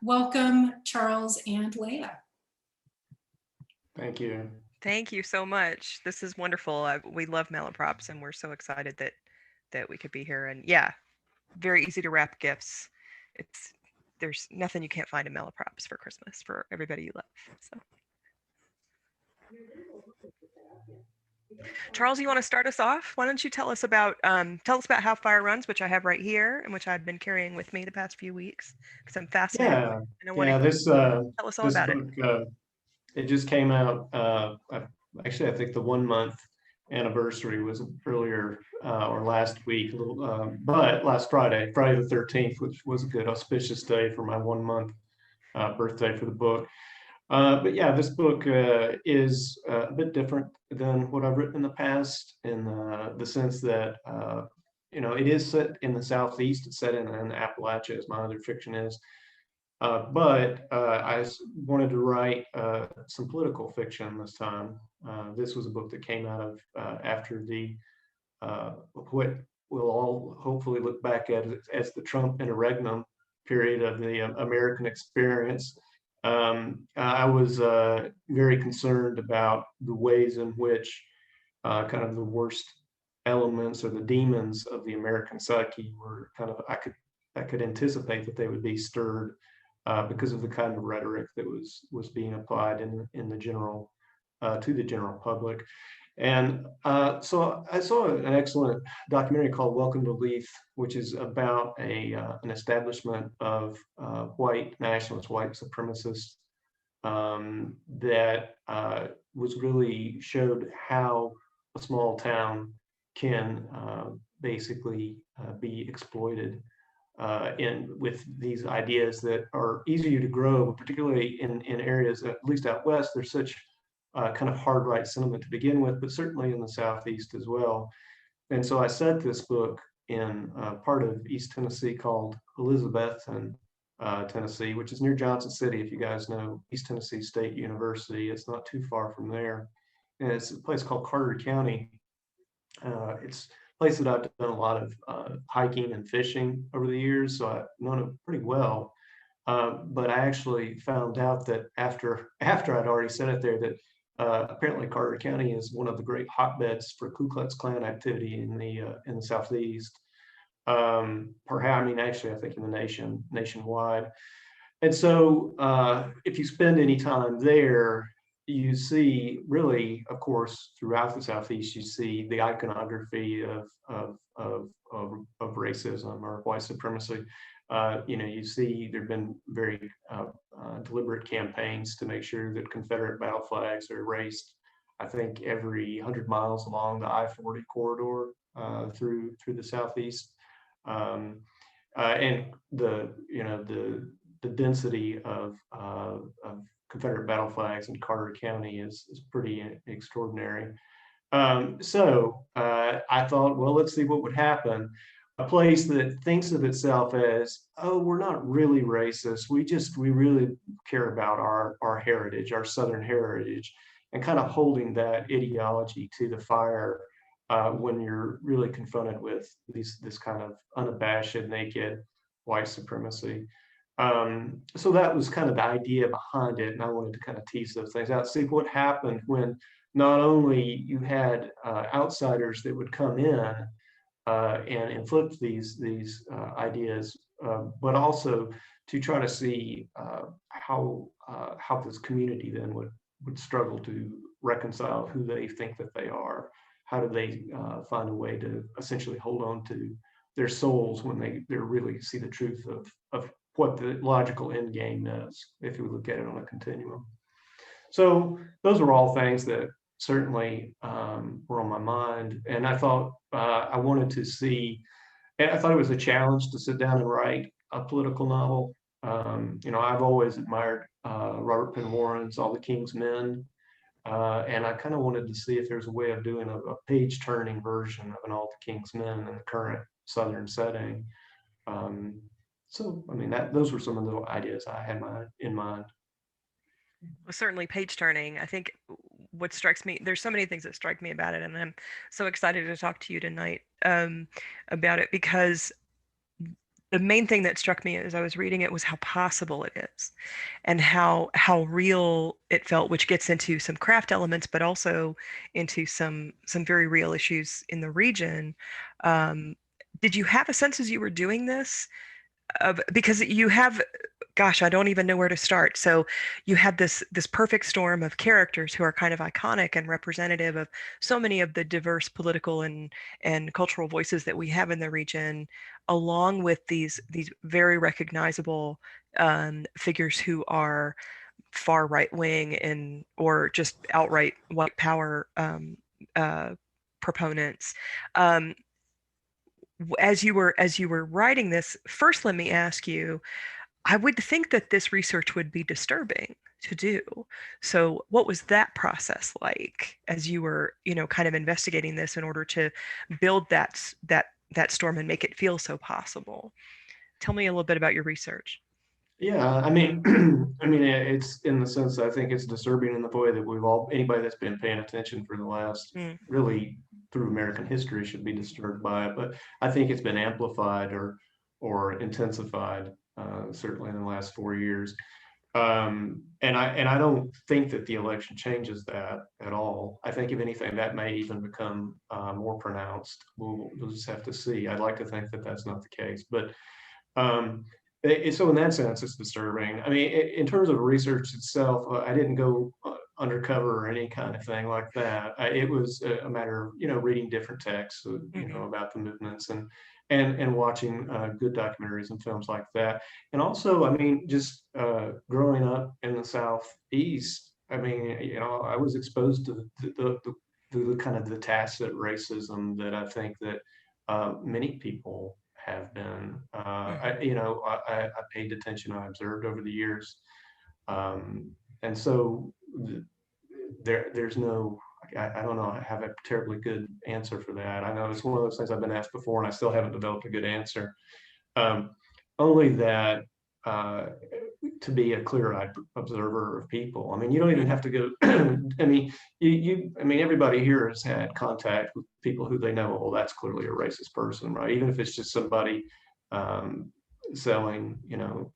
welcome Charles and Leah. Thank you. Thank you so much. This is wonderful. We love Malaprops, and we're so excited that we could be here. And yeah, very easy to wrap gifts. There's nothing you can't find in Malaprops for Christmas for everybody you love. So, Charles, you want to start us off? Why don't you tell us about How Fire Runs, which I have right here, and which I've been carrying with me the past few weeks because I'm fascinated. Yeah, And I want to this tell us all this about book it. it just came out. Actually, I think the 1 month anniversary was earlier or last week, but last Friday, Friday the 13th, which was a good auspicious day for my 1 month birthday for the book. But yeah, this book is a bit different than what I've written in the past, in the sense that it is set in the Southeast. It's set in Appalachia, as my other fiction is. But I wanted to write some political fiction this time. This was a book that came out of after the what we'll all hopefully look back at as the Trump interregnum period of the American experience. I was very concerned about the ways in which kind of the worst elements or the demons of the American psyche were kind of, I could anticipate that they would be stirred because of the kind of rhetoric that was being applied in the general to the general public. And so I saw an excellent documentary called Welcome to Leith, which is about an establishment of white nationalists, white supremacists, that was really showed how a small town can basically be exploited with these ideas that are easier to grow, particularly in areas, at least out west, there's such kind of hard right sentiment to begin with, but certainly in the Southeast as well. And so I set this book in part of East Tennessee called Elizabethton, Tennessee, which is near Johnson City. If you guys know East Tennessee State University, it's not too far from there. And it's a place called Carter County. It's a place that I've done a lot of hiking and fishing over the years, so I've known it pretty well. But I actually found out that after I'd already said it there, that apparently Carter County is one of the great hotbeds for Ku Klux Klan activity in the Southeast. Actually, I think in the nationwide. And so if you spend any time there, you see really, of course, throughout the Southeast, you see the iconography of racism or white supremacy. You see there've been very deliberate campaigns to make sure that Confederate battle flags are erased. I think every 100 miles along the I-40 corridor through the Southeast, and the density of Confederate battle flags in Carter County is pretty extraordinary. So I thought, well, let's see what would happen. A place that thinks of itself as, oh, we're not really racist. We really care about our heritage, our Southern heritage, and kind of holding that ideology to the fire when you're really confronted with this kind of unabashed, naked white supremacy. So that was kind of the idea behind it, and I wanted to kind of tease those things out, see what happened when not only you had outsiders that would come in and inflict these ideas, but also to try to see how this community then would struggle to reconcile who they think that they are. How do they find a way to essentially hold on to their souls when they really see the truth of what the logical end game is, if you look at it on a continuum. So those are all things that certainly were on my mind. And I thought I wanted to see, I thought it was a challenge to sit down and write a political novel. I've always admired Robert Penn Warren's All the King's Men. And I kind of wanted to see if there's a way of doing a page-turning version of an All the King's Men in the current Southern setting. Those were some of the ideas I had in mind. Well, certainly page turning. I think what strikes me, there's so many things that strike me about it, and I'm so excited to talk to you tonight about it, because the main thing that struck me as I was reading it was how possible it is, and how real it felt, which gets into some craft elements, but also into some very real issues in the region. Um, did you have a sense as you were doing this of, because you have, gosh, I don't even know where to start. So you had this perfect storm of characters who are kind of iconic and representative of so many of the diverse political and cultural voices that we have in the region, along with these very recognizable figures who are far right wing and or just outright white power uh, proponents. Um, as you were writing this, first let me ask you, I would think that this research would be disturbing to do. So what was that process like as you were, kind of investigating this in order to build that storm and make it feel so possible? Tell me a little bit about your research. Yeah, I mean, I mean, it's in the sense that I think it's disturbing in the way that anybody that's been paying attention for the last, Mm, really through American history should be disturbed by it. But I think it's been amplified or intensified, certainly in the last 4 years. And I don't think that the election changes that at all. I think if anything, that may even become more pronounced. We'll just have to see. I'd like to think that that's not the case, but. Um, so in that sense, it's disturbing. I mean, in terms of research itself, I didn't go undercover or any kind of thing like that. It was a matter of, reading different texts, mhm, about the movements and watching good documentaries and films like that. And also, I mean, just growing up in the Southeast, I mean, I was exposed to the kind of the tacit racism that I think that many people have been. mhm. I paid attention. I observed over the years, and so there's no. I don't know. I have a terribly good answer for that. I know it's one of those things I've been asked before, and I still haven't developed a good answer. Um, Only that to be a clear-eyed observer of people. I mean, you don't even have to go. I mean, I mean, everybody here has had contact with people who they know. Well, that's clearly a racist person, right? Even if it's just somebody um, selling,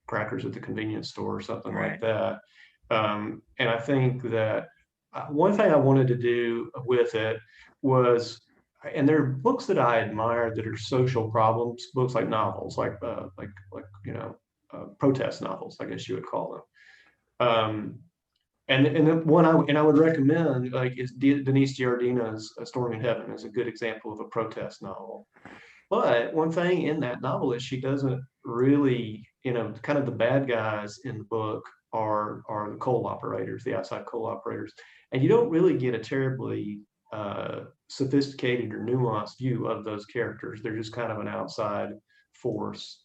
crackers at the convenience store or something like Right. that. And I think that one thing I wanted to do with it was, and there are books that I admire that are social problems, books like novels, like protest novels, I guess you would call them. And the one I would recommend is Denise Giardina's "Stormy in Heaven" is a good example of a protest novel. But one thing in that novel is she doesn't really, kind of the bad guys in the book are the coal operators, the outside coal operators, and you don't really get a terribly sophisticated or nuanced view of those characters. They're just kind of an outside force,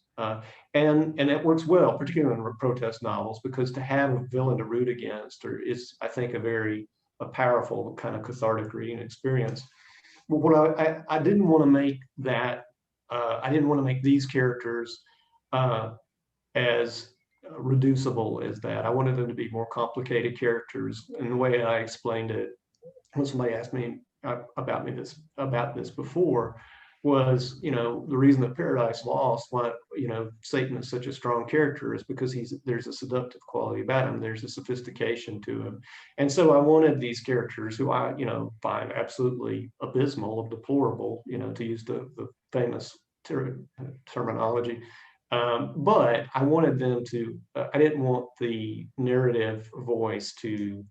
and that works well, particularly in protest novels, because to have a villain to root against is, I think, a powerful kind of cathartic reading experience. But what I didn't want to make that I didn't want to make these characters as reducible as that. I wanted them to be more complicated characters. And the way I explained it, when somebody asked me about this before, was, the reason that Paradise Lost, why, Satan is such a strong character, is because there's a seductive quality about him. There's a sophistication to him. And so I wanted these characters who I, find absolutely abysmal or deplorable, to use the famous terminology. But I wanted them to, I didn't want the narrative voice to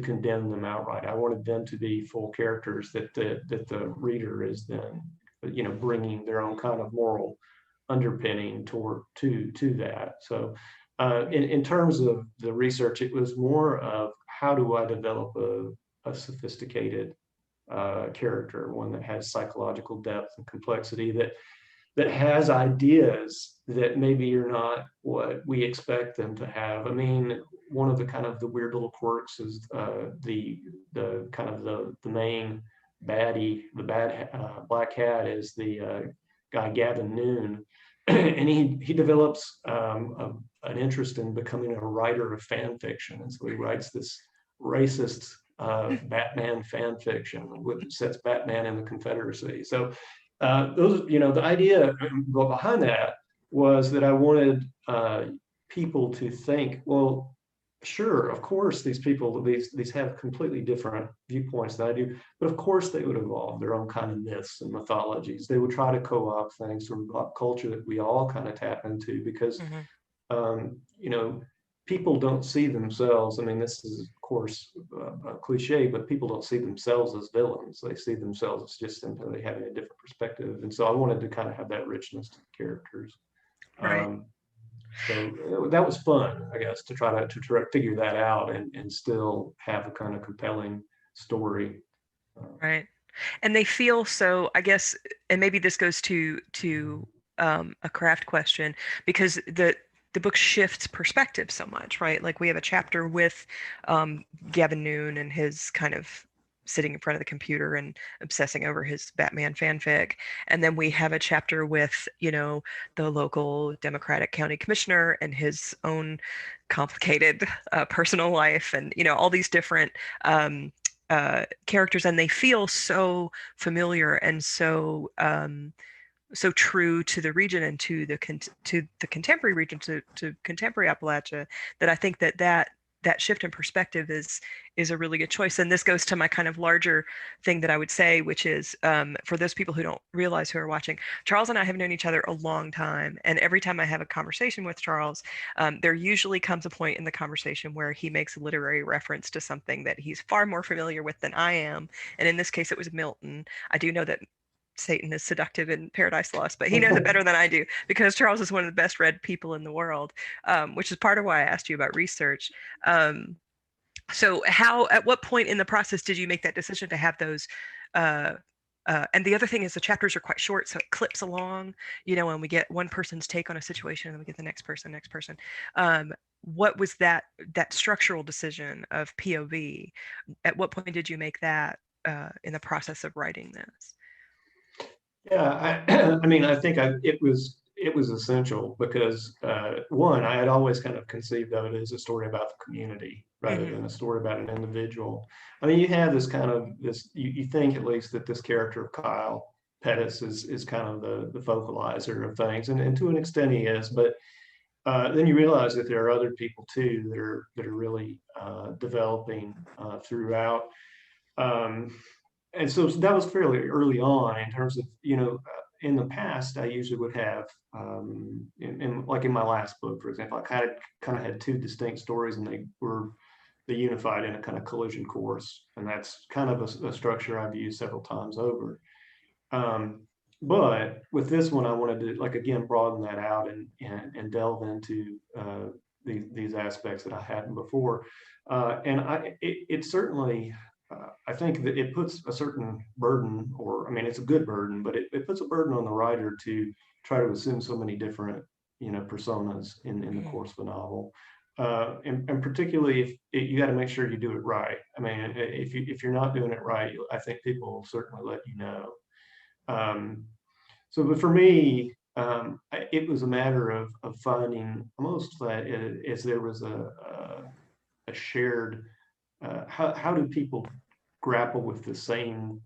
condemn them outright. I wanted them to be full characters that the reader is then, bringing their own kind of moral underpinning to that. So in terms of the research, it was more of how do I develop a sophisticated character, one that has psychological depth and complexity, that has ideas that maybe are not what we expect them to have. I mean, one of the kind of the weird little quirks is the kind of the main baddie, the bad black hat, is the guy Gavin Noon, and he develops an interest in becoming a writer of fan fiction, and so he writes this racist Batman fan fiction, which sets Batman in the Confederacy. So those, the idea behind that was that I wanted people to think, well, sure, of course, these people, these have completely different viewpoints than I do, but of course they would evolve their own kind of myths and mythologies. They would try to co-opt things from pop culture that we all kind of tap into because, you know, people don't see themselves. I mean, this is of course a cliche, but people don't see themselves as villains. They see themselves as just simply having a different perspective. And so I wanted to kind of have that richness to the characters. Right. So that was fun, I guess, to try to figure that out and still have a kind of compelling story. Right. And they feel so, I guess, and maybe this goes to a craft question, because the book shifts perspective so much, right? Like we have a chapter with Gavin Noon and his kind of sitting in front of the computer and obsessing over his Batman fanfic. And then we have a chapter with, you know, the local Democratic county commissioner and his own complicated personal life, and, you know, all these different characters, and they feel so familiar and so so true to the region and to the contemporary region, to contemporary Appalachia, that I think that shift in perspective is a really good choice. And this goes to my kind of larger thing that I would say, which is for those people who don't realize, who are watching, Charles and I have known each other a long time. And every time I have a conversation with Charles, there usually comes a point in the conversation where he makes a literary reference to something that he's far more familiar with than I am. And in this case, it was Milton. I do know that Satan is seductive in Paradise Lost, but he knows it better than I do, because Charles is one of the best read people in the world, which is part of why I asked you about research. So at what point in the process did you make that decision to have those? And the other thing is the chapters are quite short, so it clips along, you know, and we get one person's take on a situation and then we get the next person. What was that structural decision of POV? At what point did you make that in the process of writing this? Yeah, I mean, I think it was essential because one, I had always kind of conceived of it as a story about the community rather than a story about an individual. I mean, you have this kind of you think at least that this character of Kyle Pettis is kind of the vocalizer of things, and to an extent he is, but then you realize that there are other people too that are really developing throughout. And so that was fairly early on in terms of, you know, in the past, I usually would have, like in my last book, for example, I kind of had two distinct stories, and they unified in a kind of collision course. And that's kind of a structure I've used several times over. But with this one, I wanted to, like, again, broaden that out and delve into these aspects that I hadn't before. And it certainly, I think that it puts a certain burden, or I mean, it's a good burden, but it puts a burden on the writer to try to assume so many different, you know, personas in the course of a novel. And particularly if you got to make sure you do it right. I mean, if you're not doing it right, I think people will certainly let you know. But for me, it was a matter of finding almost that as there was a shared. How do people grapple with the same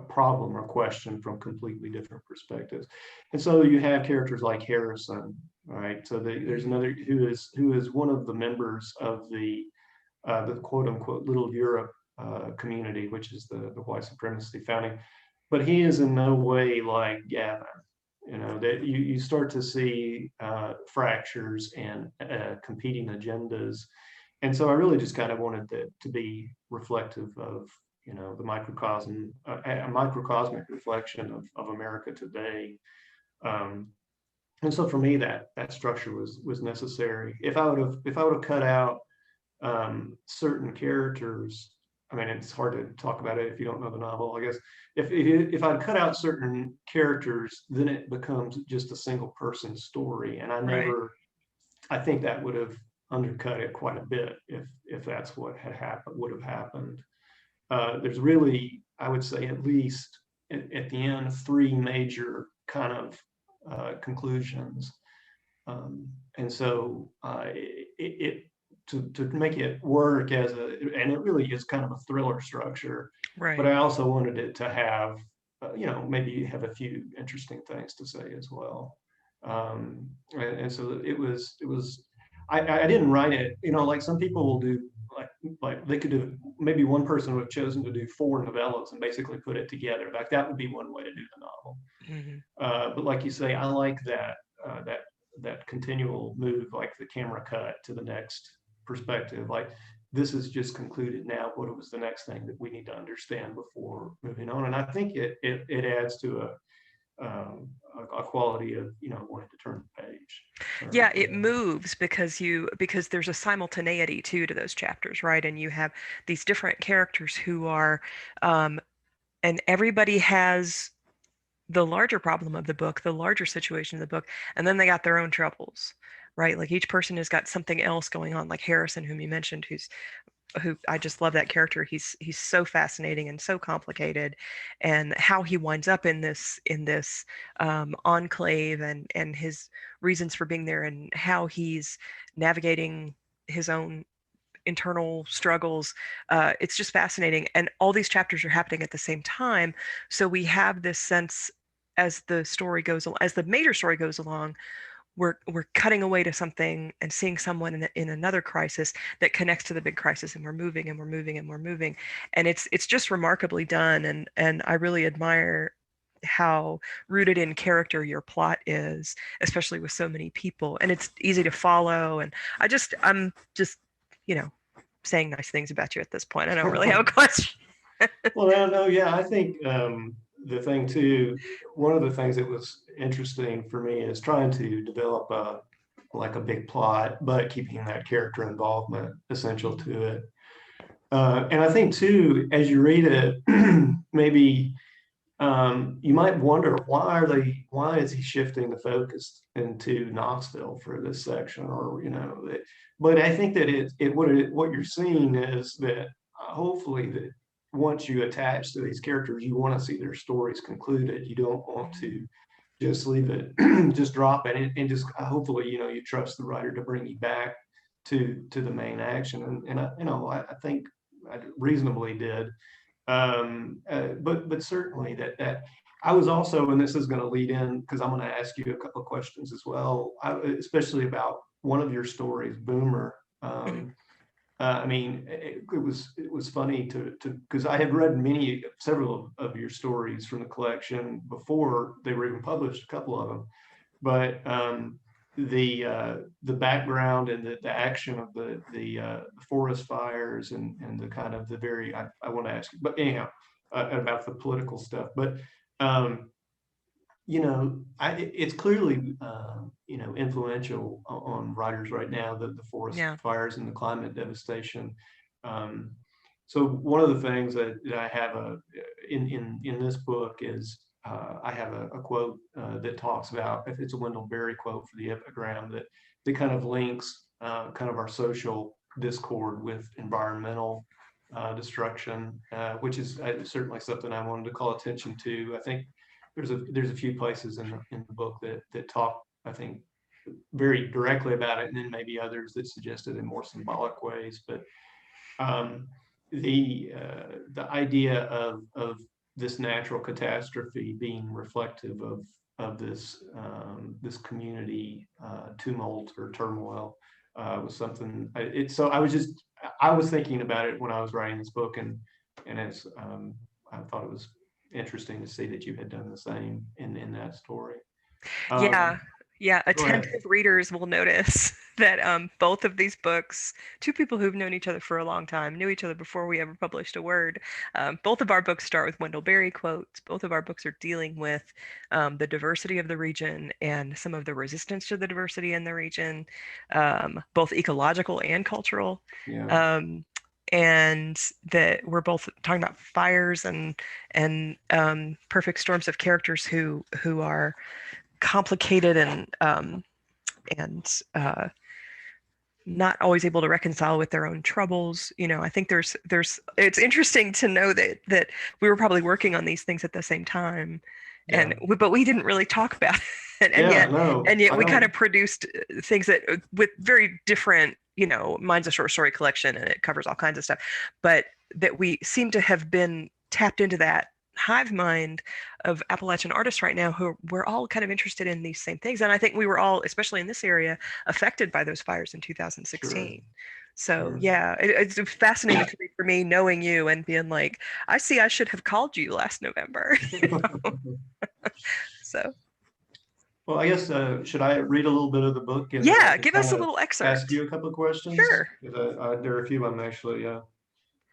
problem or question from completely different perspectives? And so you have characters like Harrison, right? So there's another who is one of the members of the quote unquote Little Europe community, which is the white supremacy founding, but he is in no way like Gavin. You know, that you start to see fractures and competing agendas. And so I really just kind of wanted to be reflective of, you know, the microcosm, a microcosmic reflection of America today. And so for me, that structure was necessary. If I would have cut out certain characters, I mean, it's hard to talk about it if you don't know the novel, I guess. If I'd cut out certain characters, then it becomes just a single person story. And I think that would have undercut it quite a bit if that's what would have happened. There's really, I would say, at least at the end, three major kind of conclusions, and so to make it work and it really is kind of a thriller structure, right? But I also wanted it to have, you know, maybe have a few interesting things to say as well. And so it was, I didn't write it, like some people will do, like they could do, maybe one person would have chosen to do 4 novellas and basically put it together. Like that would be one way to do the novel. But like you say, I like that continual move, like the camera cut to the next perspective. Like this is just concluded now. What was the next thing that we need to understand before moving on? And I think it adds to a quality of wanting to turn the page. Yeah, it moves because there's a simultaneity too to those chapters, right? And you have these different characters who are, and everybody has the larger problem of the book, the larger situation of the book, and then they got their own troubles, right? Like each person has got something else going on, like Harrison, whom you mentioned, who I just love that character. He's so fascinating and so complicated, and how he winds up in this enclave and his reasons for being there and how he's navigating his own internal struggles. It's just fascinating. And all these chapters are happening at the same time. So we have this sense as the story goes along, as the major story goes along, we're cutting away to something and seeing someone in another crisis that connects to the big crisis, and we're moving and we're moving and we're moving. And it's just remarkably done. And I really admire how rooted in character your plot is, especially with so many people, and it's easy to follow. And I'm just saying nice things about you at this point. I don't really have a question. Well, no, yeah, I think the thing too, one of the things that was interesting for me is trying to develop a big plot, but keeping that character involvement essential to it. And I think too, as you read it, maybe you might wonder why is he shifting the focus into Knoxville for this section, or but I think that what you're seeing is that hopefully that once you attach to these characters, you want to see their stories concluded. You don't want to just leave it, just drop it, and just hopefully you trust the writer to bring you back to the main action. And I think I reasonably did. But certainly that I was also, and this is going to lead in because I'm going to ask you a couple of questions as well, especially about one of your stories, Boomer. I mean, it was funny to because I had read several of your stories from the collection before they were even published, a couple of them, but the background and the action of the forest fires and the kind of the very I want to ask you, but anyhow, about the political stuff, but it's clearly influential on writers right now, the forest fires and the climate devastation. So one of the things that I have in this book is I have a quote that talks about, if it's a Wendell Berry quote for the epigram, that kind of links kind of our social discord with environmental destruction, which is certainly something I wanted to call attention to. I think there's a few places in the book that talk, I think, very directly about it, and then maybe others that suggest it in more symbolic ways. But the idea of this natural catastrophe being reflective of this community tumult or turmoil was something. So I was thinking about it when I was writing this book, and it's I thought it was interesting to see that you had done the same in that story. Yeah. Attentive readers will notice that both of these books, two people who've known each other for a long time, knew each other before we ever published a word. Both of our books start with Wendell Berry quotes. Both of our books are dealing with the diversity of the region and some of the resistance to the diversity in the region, both ecological and cultural. Yeah. And that we're both talking about fires and perfect storms of characters who are complicated and not always able to reconcile with their own troubles. I think it's interesting to know that we were probably working on these things at the same time, but we didn't really talk about it. And yet we kind of produced things that with very different, mine's a short story collection and it covers all kinds of stuff, but that we seem to have been tapped into that hive mind of Appalachian artists right now who we're all kind of interested in these same things. And I think we were all, especially in this area, affected by those fires in 2016. So Sure. yeah, it's fascinating to me for me knowing you and being like, I see I should have called you last November. So Well, I guess, should I read a little bit of the book and yeah, give us a kind of little ask excerpt. you a couple of questions? Sure. 'Cause there are a few I'm actually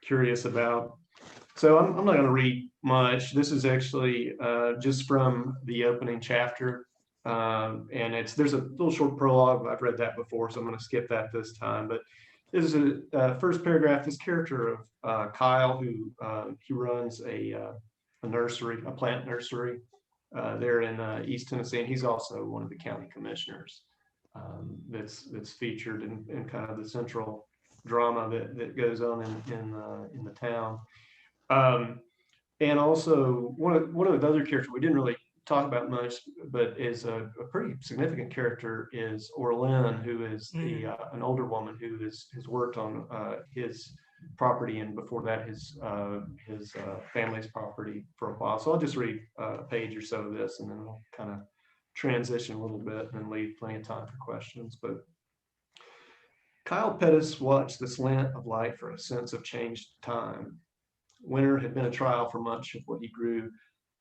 curious about. So I'm not going to read much. This is actually just from the opening chapter. And there's a little short prologue. I've read that before, so I'm going to skip that this time. But this is a first paragraph. This character of Kyle, who he runs a nursery, a plant nursery there in East Tennessee, and he's also one of the county commissioners. That's featured in kind of the central drama that goes on in the town. And also one of the other characters we didn't really talk about much, but is a pretty significant character, is Orlin, who is an older woman who has worked on his property, and before that his family's property for a while. So I'll just read a page or so of this, and then we'll kind of transition a little bit and leave plenty of time for questions. But Kyle Pettis watched the slant of light for a sense of changed time. Winter had been a trial for much of what he grew,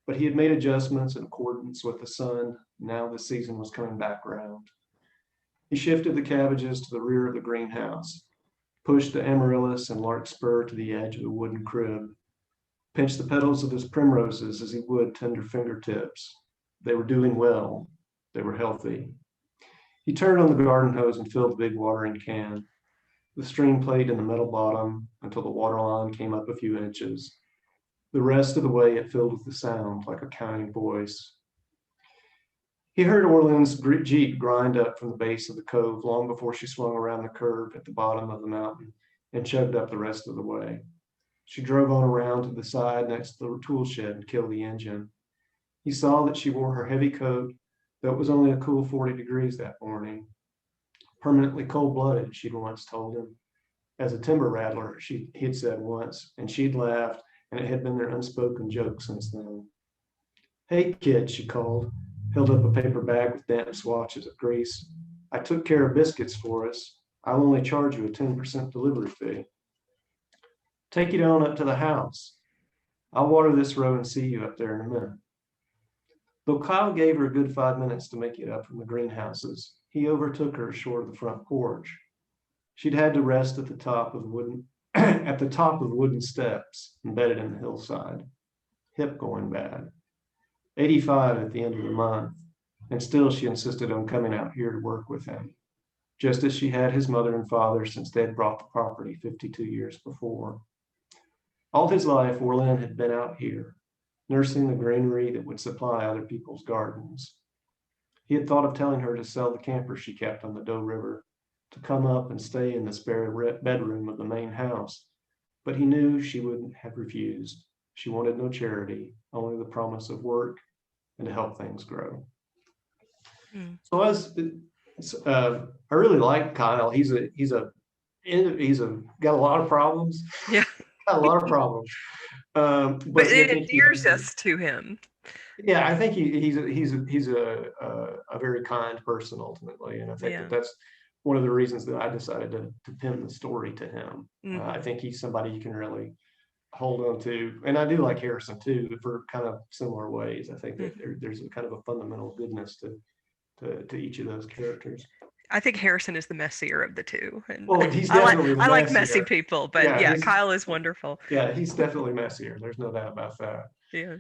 but he had made adjustments in accordance with the sun. Now the season was coming back round. He shifted the cabbages to the rear of the greenhouse, pushed the amaryllis and larkspur to the edge of the wooden crib, pinched the petals of his primroses as he would tender fingertips. They were doing well. They were healthy. He turned on the garden hose and filled the big watering can. The stream played in the metal bottom until the water line came up a few inches. The rest of the way it filled with the sound like a counting voice. He heard Orlin's Jeep grind up from the base of the cove long before she swung around the curve at the bottom of the mountain and chugged up the rest of the way. She drove on around to the side next to the tool shed and killed the engine. He saw that she wore her heavy coat, though it was only a cool 40 degrees that morning. Permanently cold-blooded, she'd once told him. As a timber rattler, he'd said once, and she'd laughed, and it had been their unspoken joke since then. Hey, kid, she called, held up a paper bag with damp swatches of grease. I took care of biscuits for us. I'll only charge you a 10% delivery fee. Take it on up to the house. I'll water this row and see you up there in a minute. Though Kyle gave her a good 5 minutes to make it up from the greenhouses, he overtook her short of the front porch. She'd had to rest at the top of wooden steps embedded in the hillside. Hip going bad. 85 at the end of the month, and still she insisted on coming out here to work with him, just as she had his mother and father since they'd bought the property 52 years before. All his life, Orlin had been out here, nursing the greenery that would supply other people's gardens. He had thought of telling her to sell the camper she kept on the Doe River, to come up and stay in the spare bedroom of the main house, but he knew she wouldn't have refused. She wanted no charity, only the promise of work and to help things grow. So I really like Kyle. He's got a lot of problems. Yeah, got a lot of problems. but it endears us to him. Yeah, I think he's a very kind person ultimately, and I think that's one of the reasons that I decided to pin the story to him. I think he's somebody you can really hold on to, and I do like Harrison too for kind of similar ways. I think that there's a kind of a fundamental goodness to each of those characters. I think Harrison is the messier of the two. And well, he's definitely I like messy people, but yeah, Kyle is wonderful. Yeah, he's definitely messier. There's no doubt about that. Yeah.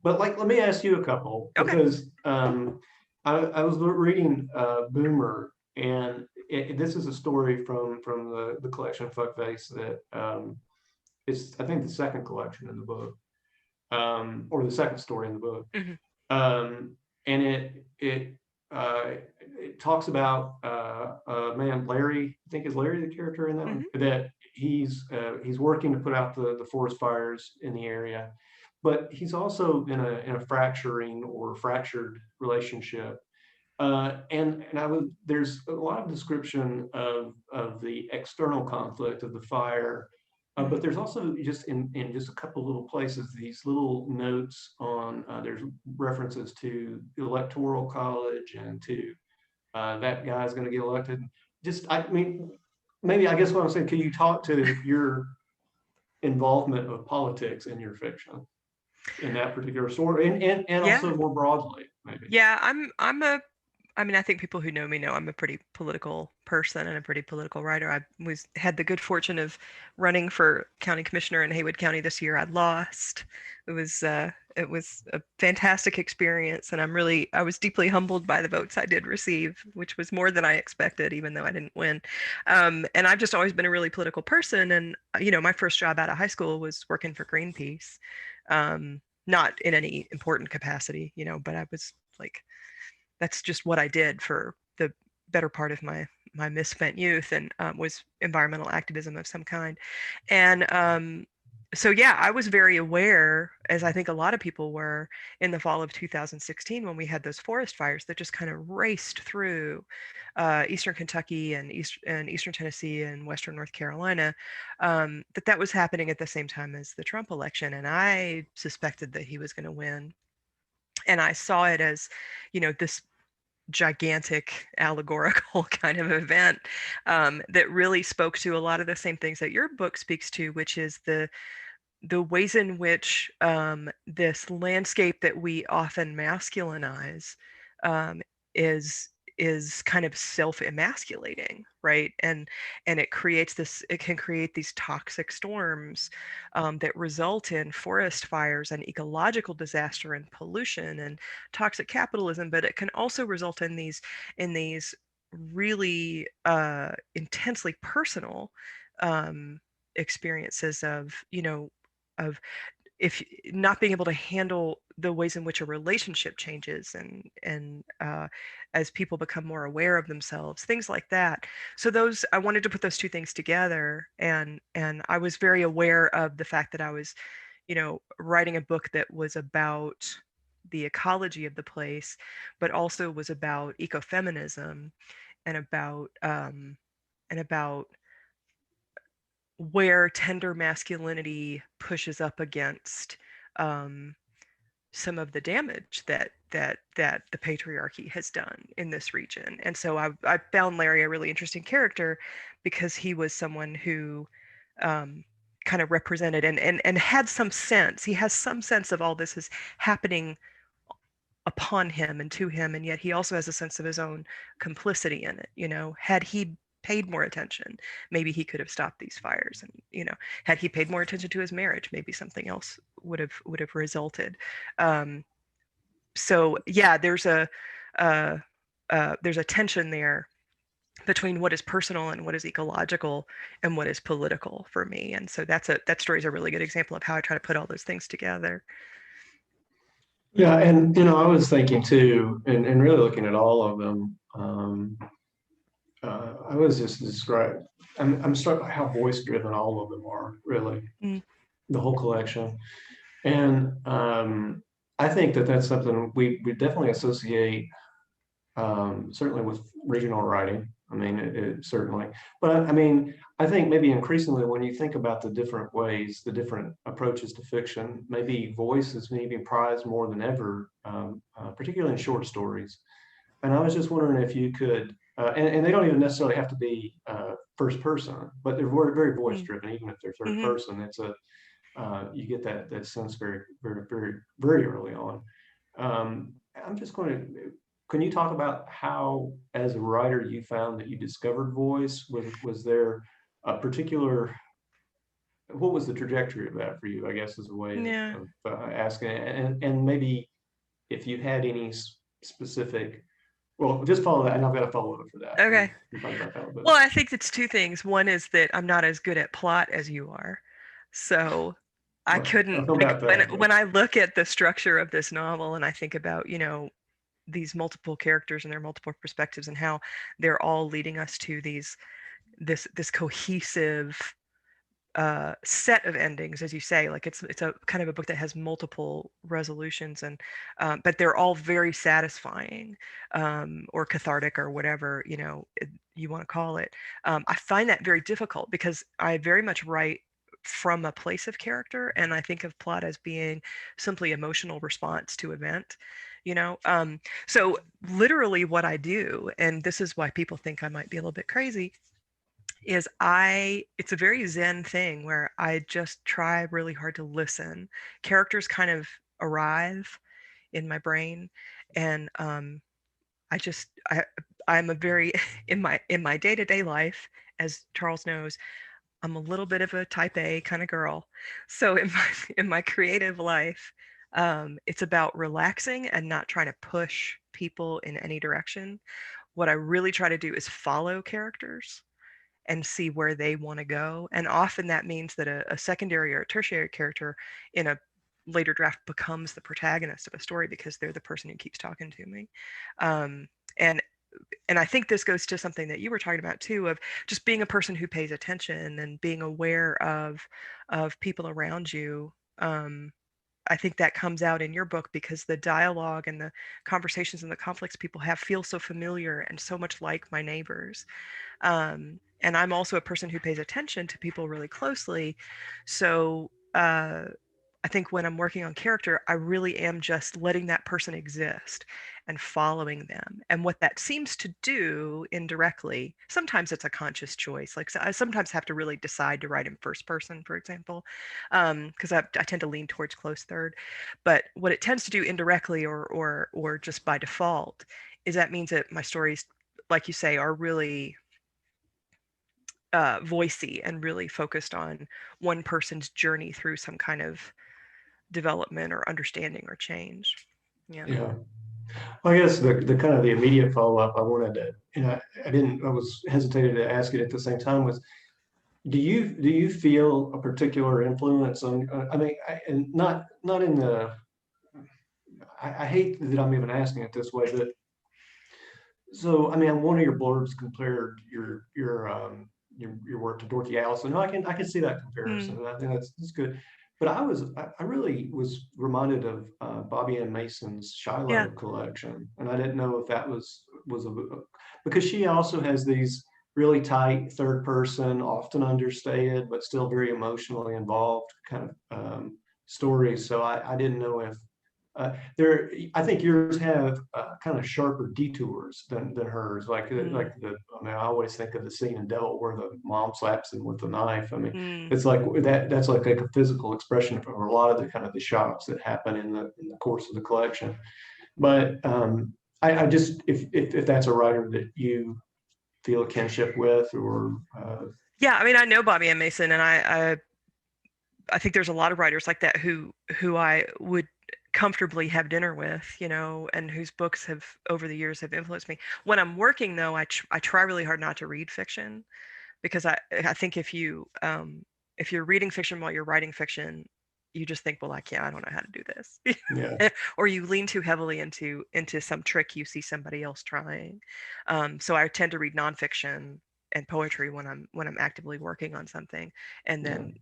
But let me ask you a couple, because I was reading Boomer, and this is a story from the collection Fuckface that is, I think, the second collection in the book, or the second story in the book. And it talks about a man, Larry. I think is Larry the character in that one, that he's working to put out the forest fires in the area, but he's also in a fracturing or fractured relationship. There's a lot of description of the external conflict of the fire But there's also just in just a couple little places, these little notes on, there's references to the Electoral College and to that guy's going to get elected. Just, I mean, maybe, I guess what I'm saying, can you talk to your involvement of politics in your fiction in that particular story, and Yeah. also more broadly, maybe? Yeah, I mean, I think people who know me know I'm a pretty political person and a pretty political writer. I had the good fortune of running for county commissioner in Haywood County this year. I lost. It was a fantastic experience, and I was deeply humbled by the votes I did receive, which was more than I expected, even though I didn't win. And I've just always been a really political person. And my first job out of high school was working for Greenpeace, not in any important capacity, but I was like, that's just what I did for the better part of my misspent youth, and was environmental activism of some kind. And so, yeah, I was very aware, as I think a lot of people were, in the fall of 2016 when we had those forest fires that just kind of raced through Eastern Kentucky and Eastern Tennessee and Western North Carolina, that was happening at the same time as the Trump election. And I suspected that he was going to win. And I saw it as, this gigantic allegorical kind of event that really spoke to a lot of the same things that your book speaks to, which is the ways in which this landscape that we often masculinize is kind of self-emasculating, right? And it can create these toxic storms that result in forest fires and ecological disaster and pollution and toxic capitalism, but it can also result in these really intensely personal experiences of if not being able to handle the ways in which a relationship changes, and as people become more aware of themselves, things like that. So I wanted to put those two things together, and I was very aware of the fact that I was, writing a book that was about the ecology of the place, but also was about ecofeminism and about where tender masculinity pushes up against some of the damage that the patriarchy has done in this region. And so I found Larry a really interesting character because he was someone who kind of represented and had some sense. He has some sense of all this is happening upon him and to him, and yet he also has a sense of his own complicity in it. Had he paid more attention, maybe he could have stopped these fires. And had he paid more attention to his marriage, maybe something else would have resulted. So yeah, there's a tension there between what is personal and what is ecological and what is political for me. And so that story is a really good example of how I try to put all those things together. Yeah, and I was thinking too, and really looking at all of them. I was just described. I'm struck by how voice driven all of them are. Really, the whole collection, and I think that's something we definitely associate, certainly with regional writing. I mean, it certainly, but I mean, I think maybe increasingly when you think about the different ways, the different approaches to fiction, maybe voice is maybe prized more than ever, particularly in short stories. And I was just wondering if you could, and they don't even necessarily have to be first person, but they're very voice driven. Even if they're third person, it's you get that sense very, very, very, very early on. I'm just going to. Can you talk about how, as a writer, you found that you discovered voice? Was there a particular, what was the trajectory of that for you, I guess, is a way of asking, and maybe if you had any specific, well, just follow that, and I've got to follow up for that. Okay. Well, I think it's two things. One is that I'm not as good at plot as you are. So I couldn't, when I look at the structure of this novel and I think about, these multiple characters and their multiple perspectives and how they're all leading us to this cohesive set of endings, as you say, like it's a kind of a book that has multiple resolutions, and but they're all very satisfying, or cathartic, or whatever you want to call it. I find that very difficult because I very much write from a place of character, and I think of plot as being simply emotional response to event, you know. So literally what I do, and this is why people think I might be a little bit crazy, is it's a very zen thing where I just try really hard to listen. Characters kind of arrive in my brain, and I just I'm a very in my day-to-day life, as Charles knows, I'm a little bit of a type A kind of girl. So in my creative life, it's about relaxing and not trying to push people in any direction. What I really try to do is follow characters and see where they want to go. And often that means that a secondary or a tertiary character in a later draft becomes the protagonist of a story because they're the person who keeps talking to me. Um, and and I think this goes to something that you were talking about too, of just being a person who pays attention and being aware of people around you. I think that comes out in your book because the dialogue and the conversations and the conflicts people have feel so familiar and so much like my neighbors. And I'm also a person who pays attention to people really closely. So I think when I'm working on character, I really am just letting that person exist and following them. And what that seems to do indirectly, sometimes it's a conscious choice. Like, so I sometimes have to really decide to write in first person, for example, because I tend to lean towards close third. But what it tends to do indirectly or just by default is that means that my stories, like you say, are really voicey and really focused on one person's journey through some kind of development or understanding or change. Yeah. Yeah. Well, I guess the kind of the immediate follow-up I wanted to, and I was hesitated to ask it at the same time, was do you feel a particular influence on, I mean, and not in the, I hate that I'm even asking it this way, but so, I mean, one of your blurbs compared your work to Dorothy Allison. No, I can see that comparison, and I think that's good. But I really was reminded of Bobby Ann Mason's Yeah. Shiloh collection, and I didn't know if that was because she also has these really tight third person, often understated, but still very emotionally involved kind of stories. So I didn't know if I think yours have kind of sharper detours than hers. Like I mean, I always think of the scene in Devil where the mom slaps him with the knife. I mean, it's like that's like a physical expression for a lot of the kind of the shocks that happen in the course of the collection. But I just if that's a writer that you feel a kinship with, or Yeah, I mean, I know Bobby Ann Mason, and I think there's a lot of writers like that who I would comfortably have dinner with, you know, and whose books have over the years have influenced me. When I'm working though, I try really hard not to read fiction, because I think if you're reading fiction while you're writing fiction, you just think, well, I don't know how to do this. yeah, Or you lean too heavily into some trick you see somebody else trying. So I tend to read nonfiction and poetry when I'm actively working on something, and yeah, then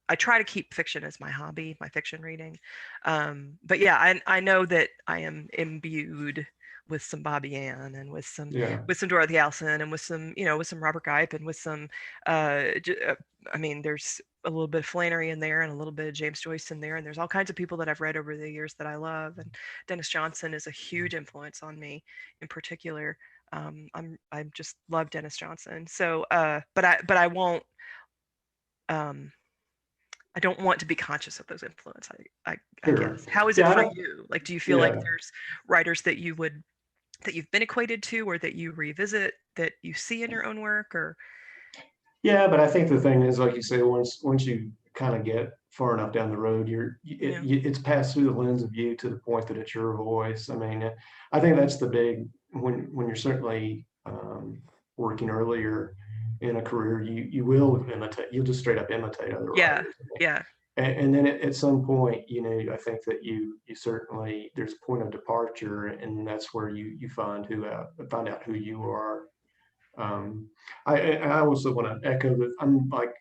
I try to keep fiction as my hobby, my fiction reading. But yeah, I know that I am imbued with some Bobby Ann and with some yeah, Dorothy Allison and with some, you know, with some Robert Gipe and with some I mean, there's a little bit of Flannery in there and a little bit of James Joyce in there, and there's all kinds of people that I've read over the years that I love, and Dennis Johnson is a huge influence on me in particular. I just love Dennis Johnson. So but I won't I don't want to be conscious of those influence, I sure, guess. How is it yeah, I for don't, you? Like, do you feel like yeah. there's writers that you've been equated to, or that you revisit, that you see in your own work? Or Yeah, but I think the thing is, like you say, once you kind of get far enough down the road, yeah. it's passed through the lens of you to the point that it's your voice. I mean, I think that's the big when you're certainly working earlier in a career, you will imitate. You'll just straight up imitate other Yeah. writers. Yeah. And then at some point, you know, I think that you certainly there's a point of departure, and that's where you find out who you are. I also want to echo that I'm like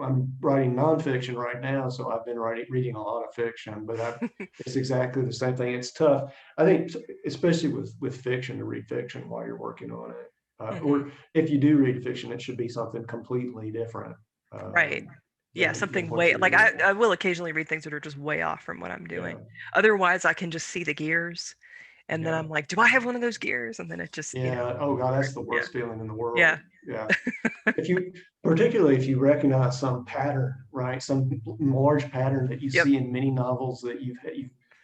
I'm writing nonfiction right now, so I've been reading a lot of fiction, but it's exactly the same thing. It's tough, I think, especially with fiction, to read fiction while you're working on it, Mhm. or if you do read fiction, it should be something completely different. Right. Yeah, than something what way you're like reading. I will occasionally read things that are just way off from what I'm Yeah, doing. Otherwise, I can just see the gears, and then yeah, I'm like, do I have one of those gears? And then it just, yeah. Oh God, that's the yeah, worst feeling in the yeah, world. Yeah. If you, particularly if you recognize some pattern, right? Some large pattern that you yep, see in many novels that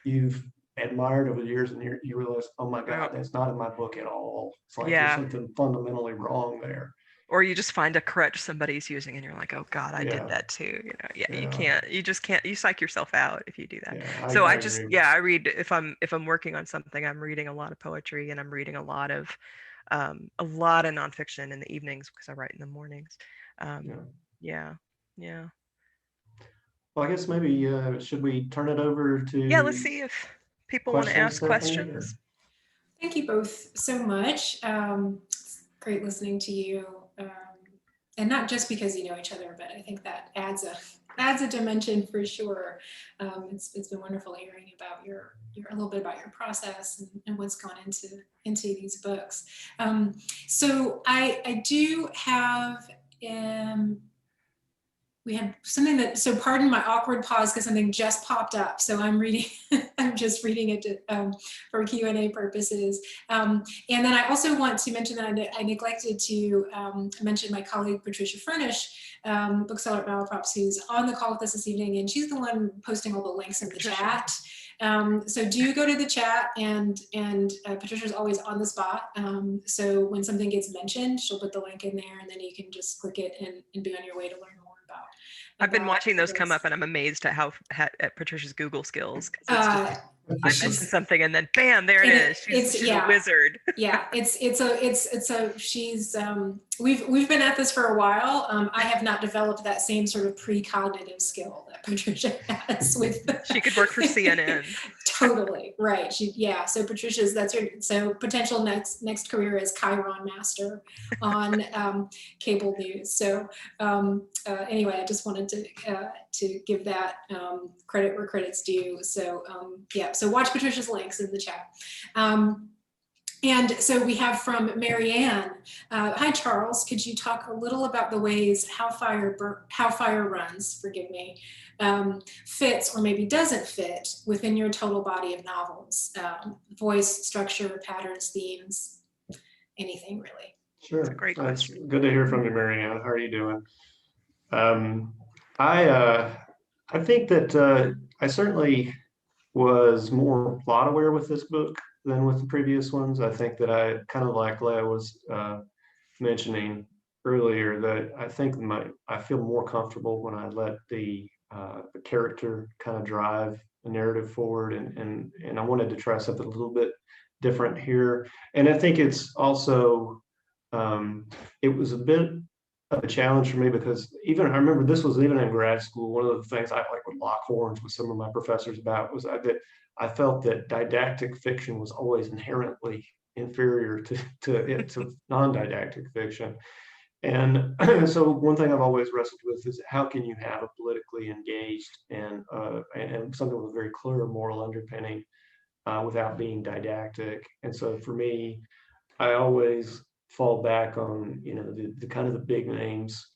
you've admired over the years, and you realize, oh my yep, God, that's not in my book at all. It's like there's yeah. something fundamentally wrong there. Or you just find a crutch somebody's using, and you're like, oh God, I did Yeah, that too. Yeah, yeah, you just can't, you psych yourself out if you do that. yeah. So I I just, agree. yeah, I read if I'm working on something, I'm reading a lot of poetry, and I'm reading a lot of nonfiction in the evenings because I write in the mornings. Yeah. Yeah, yeah, Well, I guess maybe should we turn it over yeah. Let's to see if people want to questions, ask Stephanie? questions. Thank you both so much. It's great listening to you, and not just because you know each other, but I think that adds a dimension for sure. It's been wonderful hearing about your a little bit about your process and what's gone into these books. So I do have. We had something that, so pardon my awkward pause because something just popped up. So I'm reading, I'm just reading it for Q&A purposes. And then I also want to mention that I neglected to mention my colleague, Patricia Furnish, bookseller at Malaprop, who's on the call with us this evening. And she's the one posting all the links in the chat. So do go to the chat, and Patricia's always on the spot. So when something gets mentioned, she'll put the link in there, and then you can just click it and be on your way to learn more about. I've been watching those this. come up, and I'm amazed at at Patricia's Google skills, because it's just I mentioned something and then bam, there it is. She's a wizard. Yeah, she's we've been at this for a while. I have not developed that same sort of precognitive skill that Patricia has with. She could work for CNN. Totally right. So Patricia's, that's her. So potential next career is Chiron Master on cable news. So anyway, I just wanted to give that credit where credit's due. So so watch Patricia's links in the chat. And so we have from Marianne. Hi, Charles. Could you talk a little about the ways how fire runs, forgive me, fits or maybe doesn't fit within your total body of novels? Voice, structure, patterns, themes, anything really. Sure. That's a great question. Good to hear from you, Marianne. How are you doing? I think that I certainly was more plot aware with this book than with the previous ones. I think that I kind of, like Leah was mentioning earlier, that I think I feel more comfortable when I let the character kind of drive the narrative forward, and I wanted to try something a little bit different here. And I think it's also it was a bit of a challenge for me, because even I remember this was even in grad school. One of the things I like would lock horns with some of my professors about was that I felt that didactic fiction was always inherently inferior to non-didactic fiction. And so one thing I've always wrestled with is, how can you have a politically engaged and something with a very clear moral underpinning without being didactic? And so for me, I always fall back on the kind of the big names,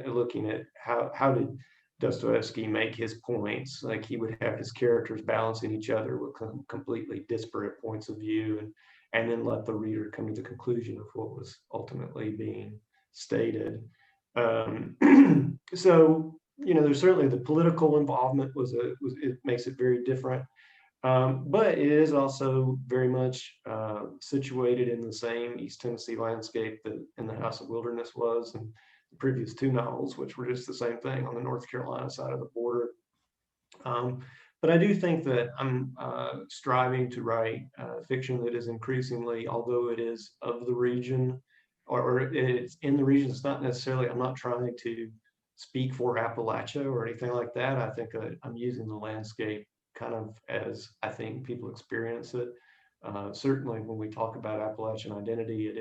looking at how did Dostoevsky make his points. Like, he would have his characters balancing each other with completely disparate points of view, and then let the reader come to the conclusion of what was ultimately being stated. So there's certainly the political involvement it makes it very different. But it is also very much situated in the same East Tennessee landscape that In the House of Wilderness was, and the previous two novels, which were just the same thing on the North Carolina side of the border. But I do think that I'm striving to write fiction that is increasingly, although it is of the region, or it's in the region, it's not necessarily, I'm not trying to speak for Appalachia or anything like that. I think I'm using the landscape kind of as I think people experience it. Certainly when we talk about Appalachian identity,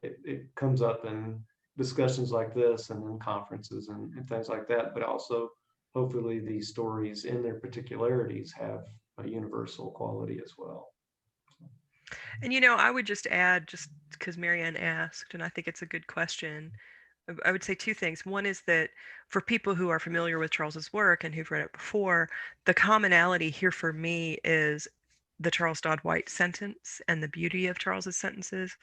it comes up in discussions like this and in conferences and things like that, but also hopefully these stories in their particularities have a universal quality as well. And I would just add, just because Marianne asked, and I think it's a good question, I would say two things. One is that for people who are familiar with Charles's work and who've read it before, the commonality here for me is the Charles Dodd White sentence and the beauty of Charles's sentences.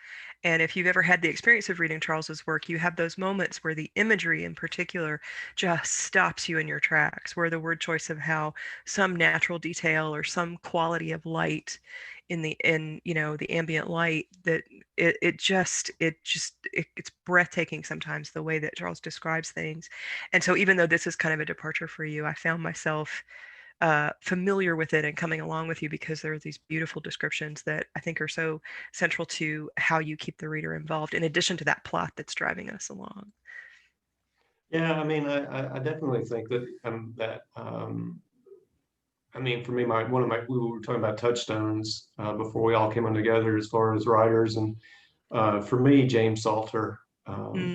And if you've ever had the experience of reading Charles's work, you have those moments where the imagery in particular just stops you in your tracks, where the word choice of how some natural detail or some quality of light in the ambient light, that it's breathtaking sometimes the way that Charles describes things. And so even though this is kind of a departure for you, I found myself familiar with it and coming along with you because there are these beautiful descriptions that I think are so central to how you keep the reader involved, in addition to that plot that's driving us along. Yeah, I mean, I definitely think that I mean, for me, we were talking about touchstones before we all came on together as far as writers, and for me, James Salter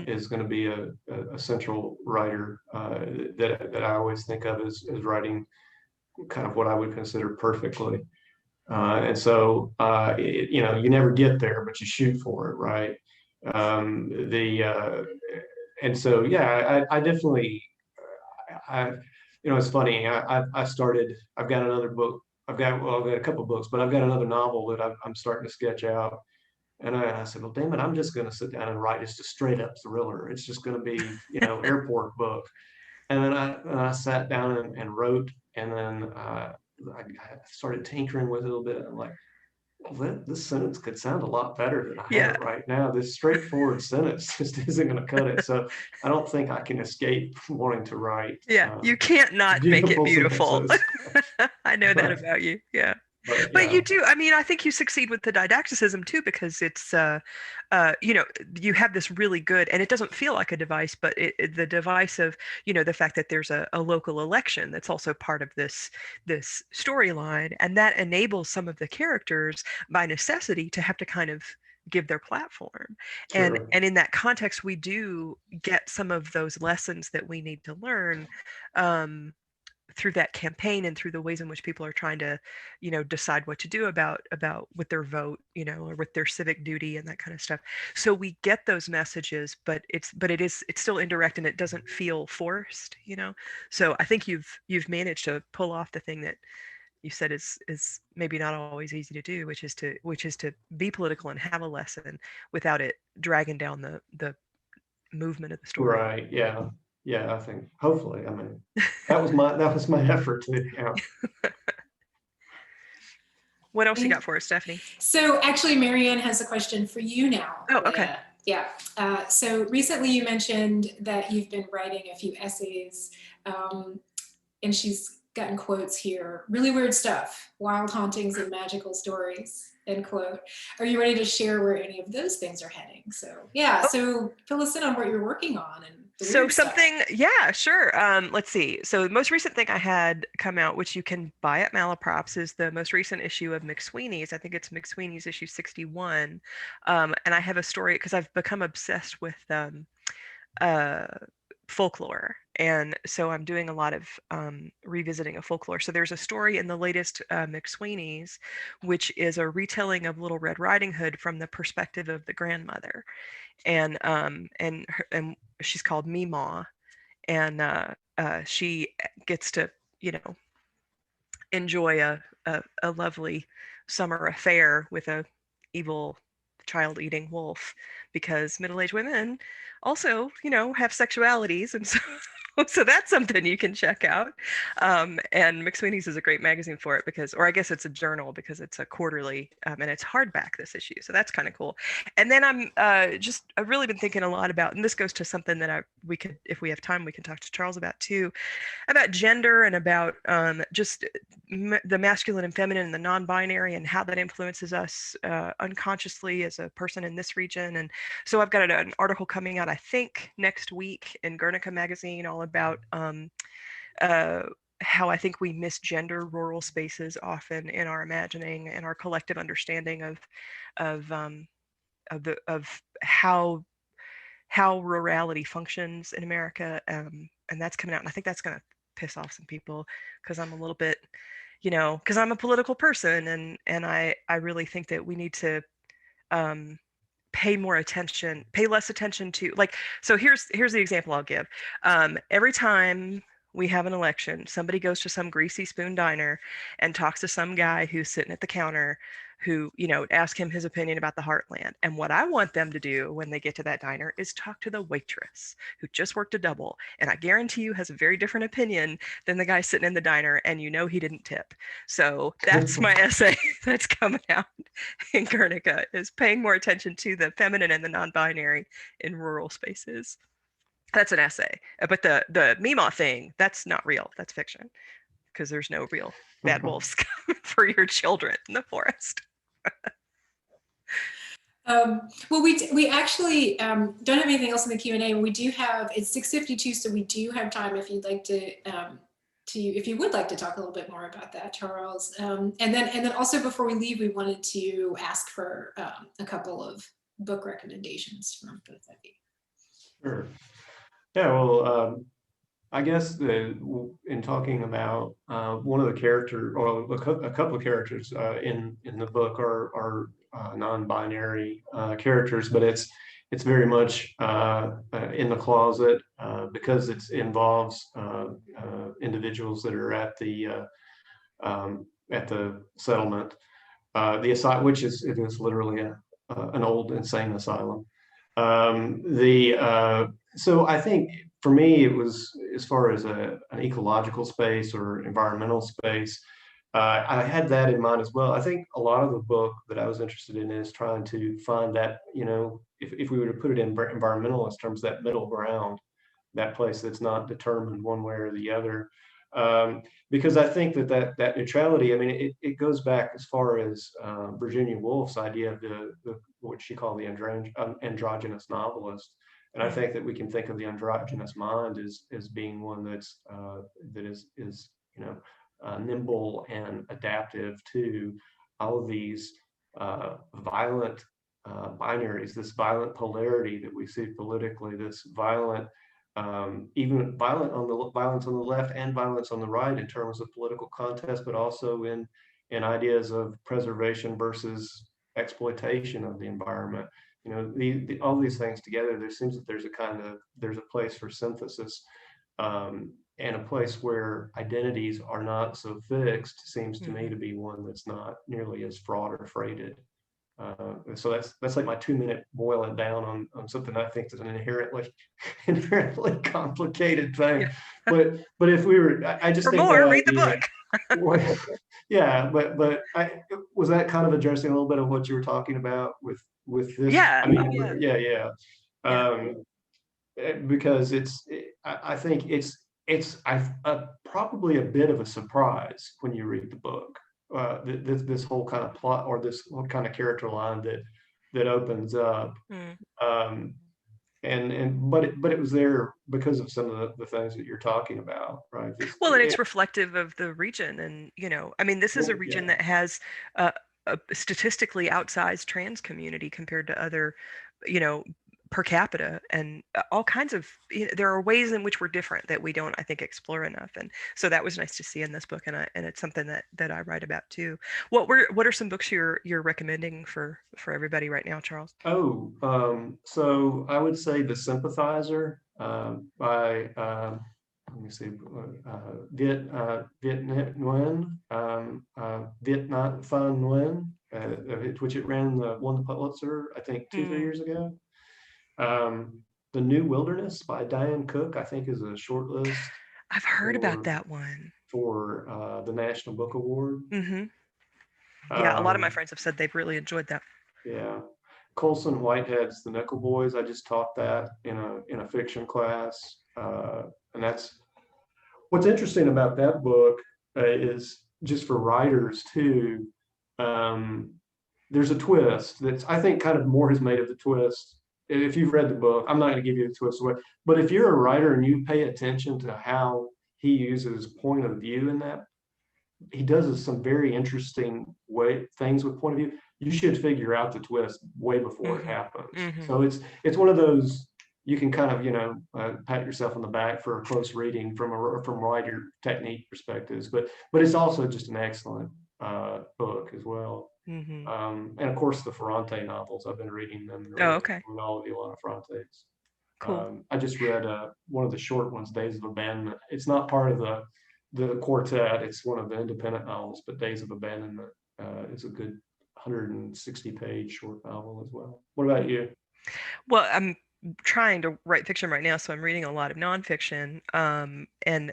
is going to be a central writer that I always think of as writing kind of what I would consider perfectly. And so, you never get there, but you shoot for it, right? And so, yeah, I definitely, it's funny. I've got another book. I've got a couple of books, but I've got another novel that I'm starting to sketch out. And I said, well, damn it, I'm just going to sit down and write just a straight up thriller. It's just going to be, airport book. And then I sat down and wrote, and then I started tinkering with it a little bit. I'm like, well, this sentence could sound a lot better than I have it right now. This straightforward sentence just isn't going to cut it. So I don't think I can escape wanting to write. Yeah, you can't not make it beautiful. I know that about you. Yeah. But you do. I mean, I think you succeed with the didacticism too, because it's, you have this really good, and it doesn't feel like a device, but the device of, the fact that there's a local election that's also part of this storyline, and that enables some of the characters by necessity to have to kind of give their platform. Sure. And in that context, we do get some of those lessons that we need to learn. Through that campaign and through the ways in which people are trying to, decide what to do about with their vote, or with their civic duty and that kind of stuff. So we get those messages, but it's still indirect and it doesn't feel forced, So I think you've managed to pull off the thing that you said is maybe not always easy to do, which is to be political and have a lesson without it dragging down the movement of the story. Right. Yeah. Yeah, I think hopefully. I mean, that was my effort to. What else you got for us, Stephanie? So actually, Marianne has a question for you now. Oh, okay. Yeah. So recently you mentioned that you've been writing a few essays, and she's gotten quotes here. Really weird stuff. Wild hauntings and magical stories. End quote. Are you ready to share where any of those things are heading? So yeah. Oh. So fill us in on what you're working on and. So something, yeah, sure. Let's see. So the most recent thing I had come out, which you can buy at Malaprops, is the most recent issue of McSweeney's. I think it's McSweeney's issue 61. And I have a story because I've become obsessed with folklore. And so I'm doing a lot of revisiting of folklore. So there's a story in the latest McSweeney's, which is a retelling of Little Red Riding Hood from the perspective of the grandmother. And she's called Meemaw, and she gets to enjoy a lovely summer affair with a evil child-eating wolf, because middle-aged women also have sexualities, and so that's something you can check out. And McSweeney's is a great magazine for it or I guess it's a journal because it's a quarterly, and it's hardback this issue. So that's kind of cool. And then I've really been thinking a lot about, and this goes to something that we could, if we have time, we can talk to Charles about too, about gender and about just the masculine and feminine and the non-binary and how that influences us unconsciously as a person in this region. And so I've got an article coming out, I think next week, in Guernica magazine, all about how I think we misgender rural spaces often in our imagining and our collective understanding of how rurality functions in America, and that's coming out, and I think that's going to piss off some people because I'm a little bit, because I'm a political person, and I really think that we need to pay less attention to, like, so here's the example I'll give. Every time we have an election, somebody goes to some greasy spoon diner and talks to some guy who's sitting at the counter who, ask him his opinion about the heartland. And what I want them to do when they get to that diner is talk to the waitress who just worked a double. And I guarantee you has a very different opinion than the guy sitting in the diner, and he didn't tip. So that's my essay that's coming out in Guernica, is paying more attention to the feminine and the non-binary in rural spaces. That's an essay. But the Meemaw thing, that's not real. That's fiction, because there's no real bad wolves coming for your children in the forest. Well, we actually don't have anything else in the Q&A. We do have, it's 6:52, so we do have time if you'd like to if you would like to talk a little bit more about that, Charles. And then also before we leave, we wanted to ask for a couple of book recommendations from both of you. Sure. Yeah, well, I guess in talking about one of the characters, or a couple of characters in the book are non-binary characters, but it's very much in the closet because it involves individuals that are at the settlement, the asylum, which is literally an old insane asylum. So I think for me, it was, as far as an ecological space or environmental space, I had that in mind as well. I think a lot of the book that I was interested in is trying to find that, if we were to put it in environmentalist terms, that middle ground, that place that's not determined one way or the other. Because I think that neutrality, I mean, it goes back as far as Virginia Woolf's idea of what she called the androgynous novelist. And I think that we can think of the androgynous mind as being one that is nimble and adaptive to all of these violent binaries, this violent polarity that we see politically, this violent, even violence on the left and violence on the right in terms of political contest, but also in ideas of preservation versus exploitation of the environment. All these things together, there seems that there's a place for synthesis, and a place where identities are not so fixed seems to me to be one that's not nearly as fraught or freighted. So that's like my 2-minute boil it down on something I think is an inherently complicated thing. Yeah. But if we were, I just think more, read the book. Yeah, but was that kind of addressing a little bit of what you were talking about with this? Yeah. I mean, yeah. Because I think it's probably a bit of a surprise when you read the book. This whole kind of plot, or this whole kind of character line that opens up, but it was there because of some of the things that you're talking about, right? And it's reflective of the region, and I mean, this is a region that has a statistically outsized trans community compared to other, per capita, and all kinds of, there are ways in which we're different that we don't, I think, explore enough. And so that was nice to see in this book, and it's something that I write about too. What are some books you're recommending for everybody right now, Charles? So I would say The Sympathizer by let me see, Viet Nguyen, which it won the Pulitzer, I think 2-3 years ago. The New Wilderness by Diane Cook, I think, is a short list. I've heard about that one. For the National Book Award. Yeah, a lot of my friends have said they've really enjoyed that. Yeah. Colson Whitehead's The Nickel Boys. I just taught that in a fiction class. And that's what's interesting about that book, is just for writers too. There's a twist that's, I think, kind of more has made of the twist. If you've read the book, I'm not going to give you the twist away, but if you're a writer and you pay attention to how he uses point of view in that, he does some very interesting things with point of view. You should figure out the twist way before it happens. So it's one of those, you can kind of, pat yourself on the back for a close reading from writer technique perspectives, but it's also just an excellent book as well. Mm-hmm. And of course the Ferrante novels. I've been reading them. Oh, okay. All of Ilana Ferrante's. Cool. I just read one of the short ones, Days of Abandonment. It's not part of the quartet. It's one of the independent novels, but Days of Abandonment is a good 160-page short novel as well. What about you? Well, I'm trying to write fiction right now, so I'm reading a lot of nonfiction. And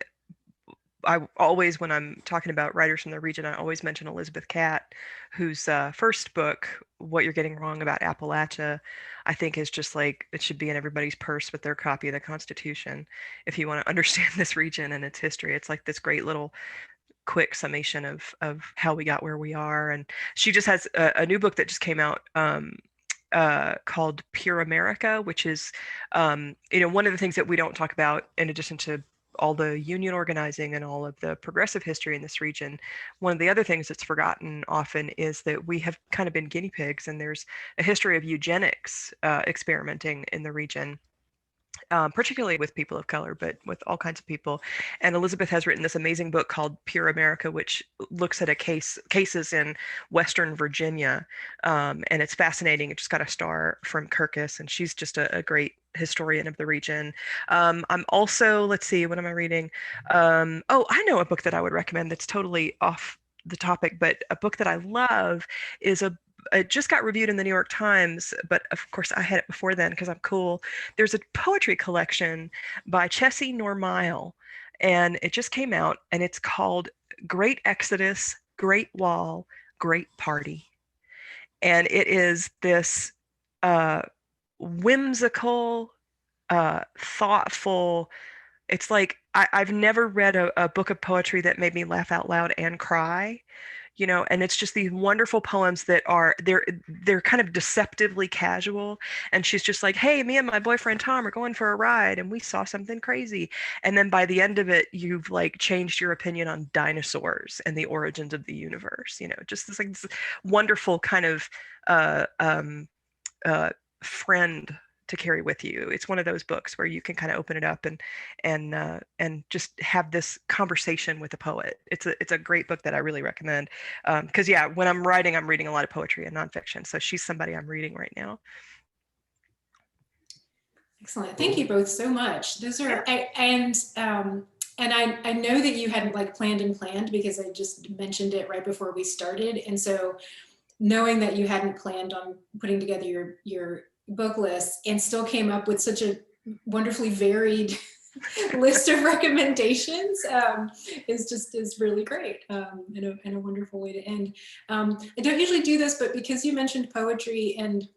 I always, when I'm talking about writers from the region, I always mention Elizabeth Catt, whose first book, What You're Getting Wrong About Appalachia, I think is just like, it should be in everybody's purse with their copy of the Constitution. If you want to understand this region and its history, it's like this great little quick summation of how we got where we are. And she just has a new book that just came out called Pure America, which is, one of the things that we don't talk about in addition to all the union organizing and all of the progressive history in this region. One of the other things that's forgotten often is that we have kind of been guinea pigs, and there's a history of eugenics experimenting in the region. Particularly with people of color, but with all kinds of people. And Elizabeth has written this amazing book called Pure America, which looks at cases in Western Virginia. And it's fascinating. It just got a star from Kirkus, and she's just a great historian of the region. I'm also, let's see, what am I reading? I know a book that I would recommend that's totally off the topic, but a book that I love is it just got reviewed in the New York Times, but of course I had it before then because I'm cool. There's a poetry collection by Chessie Normile, and it just came out, and it's called Great Exodus, Great Wall, Great Party. And it is this whimsical, thoughtful, it's like I've never read a book of poetry that made me laugh out loud and cry. And it's just these wonderful poems that they're kind of deceptively casual. And she's just like, hey, me and my boyfriend Tom are going for a ride and we saw something crazy. And then by the end of it, you've like changed your opinion on dinosaurs and the origins of the universe. Just this wonderful kind of friend to carry with you. It's one of those books where you can kind of open it up and just have this conversation with a poet. It's a great book that I really recommend. Because when I'm writing, I'm reading a lot of poetry and nonfiction. So she's somebody I'm reading right now. Excellent. Thank you both so much. Those are and I know that you hadn't like planned because I just mentioned it right before we started. And so knowing that you hadn't planned on putting together your book list and still came up with such a wonderfully varied list of recommendations is really great and a wonderful way to end. I don't usually do this, but because you mentioned poetry, and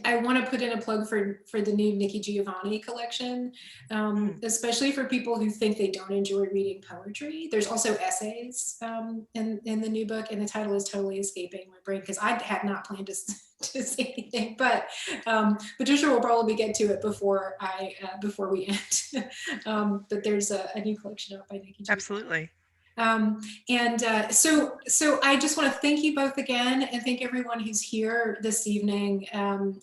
I want to put in a plug for the new Nikki Giovanni collection, especially for people who think they don't enjoy reading poetry. There's also essays in the new book, and the title is totally escaping my brain because I had not planned to say anything, but Patricia will probably get to it before we end. But there's a new collection out by Nikki Giovanni. Absolutely. So I just want to thank you both again, and thank everyone who's here this evening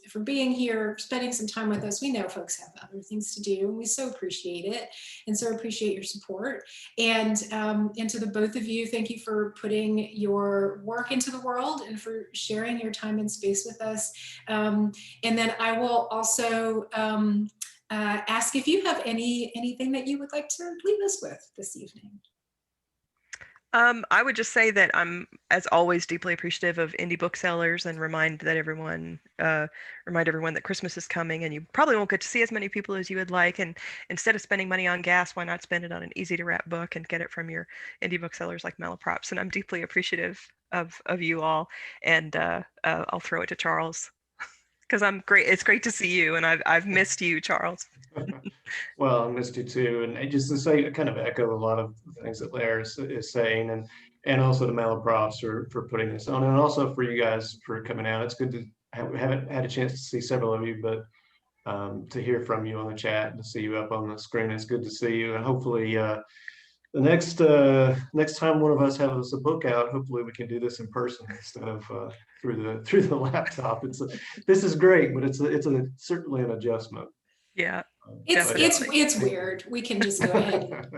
for being here, spending some time with us. We know folks have other things to do, and we so appreciate it, and so appreciate your support. And to the both of you, thank you for putting your work into the world and for sharing your time and space with us. And then I will also ask if you have anything that you would like to leave us with this evening. I would just say that I'm, as always, deeply appreciative of indie booksellers, and remind everyone that Christmas is coming, and you probably won't get to see as many people as you would like. And instead of spending money on gas, why not spend it on an easy to wrap book and get it from your indie booksellers like Malaprops? And I'm deeply appreciative of you all. And I'll throw it to Charles because I'm great. It's great to see you, and I've missed you, Charles. Well, I missed you too, and just to say, kind of echo a lot of things that Leah is saying, and also to Malaprops for putting this on, and also for you guys for coming out. It's good to we haven't had a chance to see several of you, but to hear from you on the chat and to see you up on the screen, it's good to see you. And hopefully, the next time one of us has a book out, hopefully we can do this in person instead of through the laptop. This is great, but it's certainly an adjustment. Yeah. It's weird. We can just go ahead.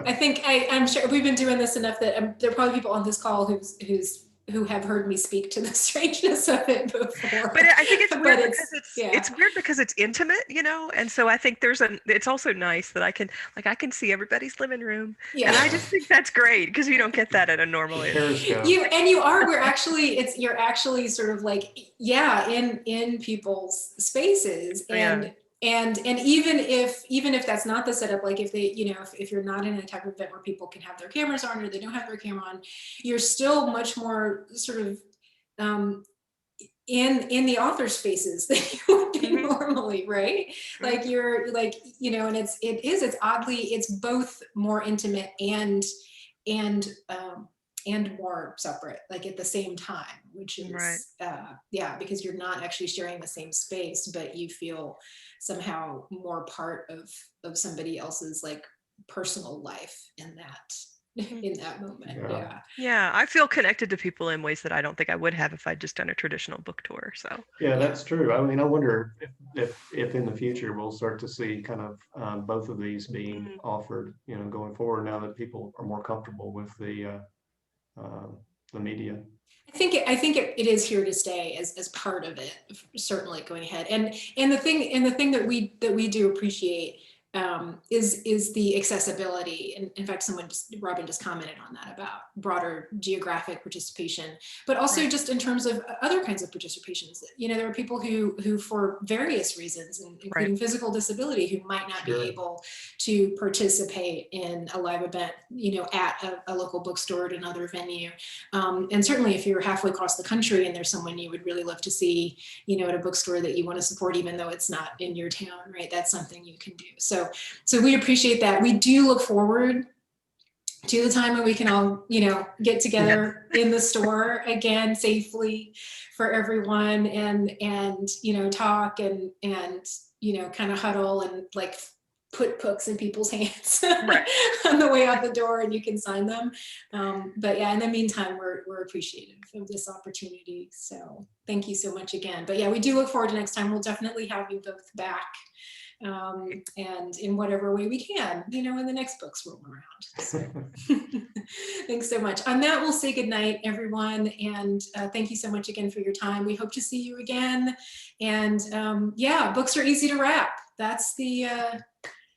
I'm sure we've been doing this enough that there are probably people on this call whose who have heard me speak to the strangeness of it before. But I think it's But weird it's- because yeah. it's weird because it's intimate, you know, and so I think it's also nice that I can see everybody's living room, Yeah. and I just think that's great because you don't get that at a normal inn. Periscope. You're actually sort of like, yeah, in people's spaces, and even if that's not the setup, like if they, you know, if you're not in a type of event where people can have their cameras on or they don't have their camera on, you're still much more sort of in the author's faces than you would be normally, right? Like you're like, you know, and it's oddly, it's both more intimate and more separate, like at the same time, which is yeah, because you're not actually sharing the same space, but you feel somehow more part of somebody else's like personal life in that moment. Yeah, I feel connected to people in ways that I don't think I would have if I'd just done a traditional book tour. So yeah, that's true. I mean, I wonder if in the future we'll start to see kind of both of these being offered, you know, going forward, now that people are more comfortable with the media. I think it is here to stay as part of it, certainly going ahead. And the thing that we do appreciate is the accessibility. And in fact, Robin just commented on that about broader geographic participation, but also just in terms of other kinds of participations. You know, there are people who for various reasons, including physical disability, who might not be able to participate in a live event, you know, at a local bookstore at another venue. And certainly if you're halfway across the country and there's someone you would really love to see, you know, at a bookstore that you want to support, even though it's not in your town, right? That's something you can do. So we appreciate that. We do look forward to the time when we can all, you know, get together in the store again safely for everyone and you know, talk and you know, kind of huddle and like put books in people's hands on the way out the door, and you can sign them. But yeah, in the meantime, we're appreciative of this opportunity. So thank you so much again. But yeah, we do look forward to next time. We'll definitely have you both back. And in whatever way we can, you know, when the next books roll around. So. Thanks so much. On that, we'll say goodnight, everyone. And thank you so much again for your time. We hope to see you again. And yeah, books are easy to wrap. That's the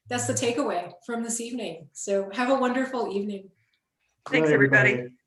takeaway from this evening. So have a wonderful evening. Thanks, everybody.